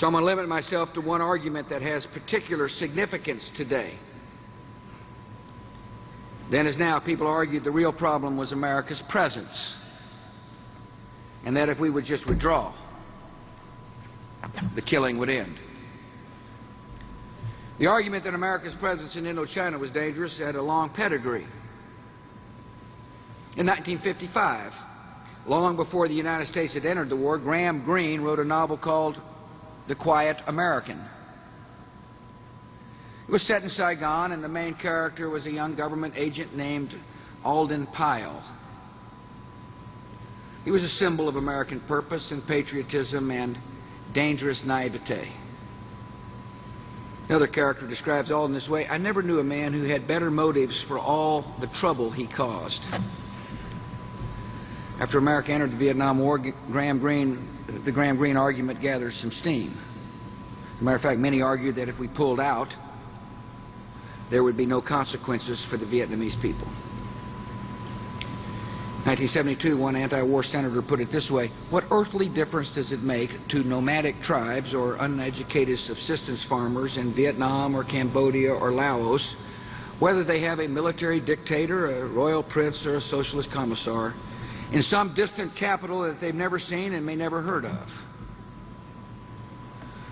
So I'm going to limit myself to one argument that has particular significance today. Then as now, people argued the real problem was America's presence, and that if we would just withdraw, the killing would end. The argument that America's presence in Indochina was dangerous had a long pedigree. In 1955, long before the United States had entered the war, Graham Greene wrote a novel called The Quiet American. It was set in Saigon, and the main character was a young government agent named Alden Pyle. He was a symbol of American purpose and patriotism and dangerous naivete. Another character describes Alden this way: I never knew a man who had better motives for all the trouble he caused. After America entered the Vietnam War, the Graham Greene argument gathered some steam. As a matter of fact, many argued that if we pulled out, there would be no consequences for the Vietnamese people. In 1972, one anti-war senator put it this way: what earthly difference does it make to nomadic tribes or uneducated subsistence farmers in Vietnam or Cambodia or Laos whether they have a military dictator, a royal prince, or a socialist commissar in some distant capital that they've never seen and may never heard of?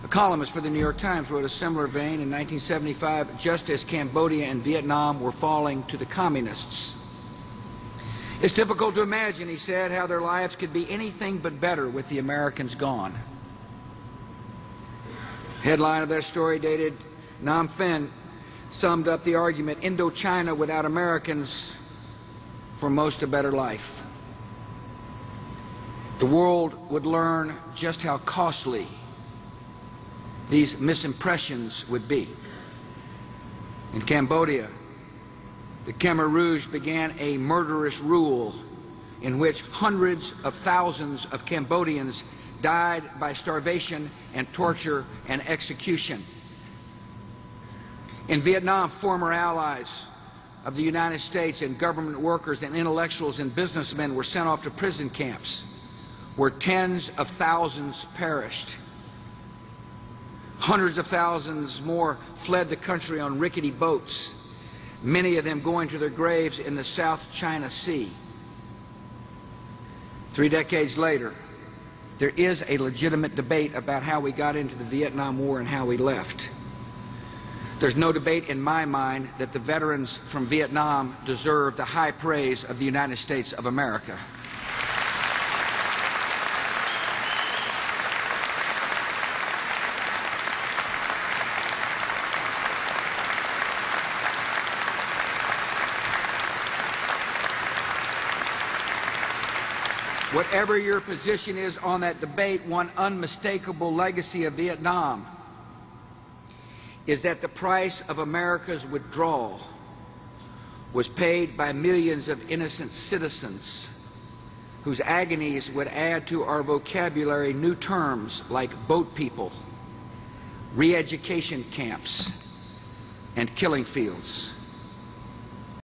A columnist for the New York Times wrote a similar vein in 1975, just as Cambodia and Vietnam were falling to the communists. It's difficult to imagine, he said, how their lives could be anything but better with the Americans gone. Headline of that story, dated Nam Phen, summed up the argument: Indochina without Americans, for most a better life. The world would learn just how costly these misimpressions would be. In Cambodia, the Khmer Rouge began a murderous rule in which hundreds of thousands of Cambodians died by starvation and torture and execution. In Vietnam, former allies of the United States and government workers and intellectuals and businessmen were sent off to prison camps where tens of thousands perished. Hundreds of thousands more fled the country on rickety boats, many of them going to their graves in the South China Sea. 3 decades later, there is a legitimate debate about how we got into the Vietnam War and how we left. There's no debate in my mind that the veterans from Vietnam deserve the high praise of the United States of America. Whatever your position is on that debate, one unmistakable legacy of Vietnam is that the price of America's withdrawal was paid by millions of innocent citizens whose agonies would add to our vocabulary new terms like boat people, re-education camps, and killing fields.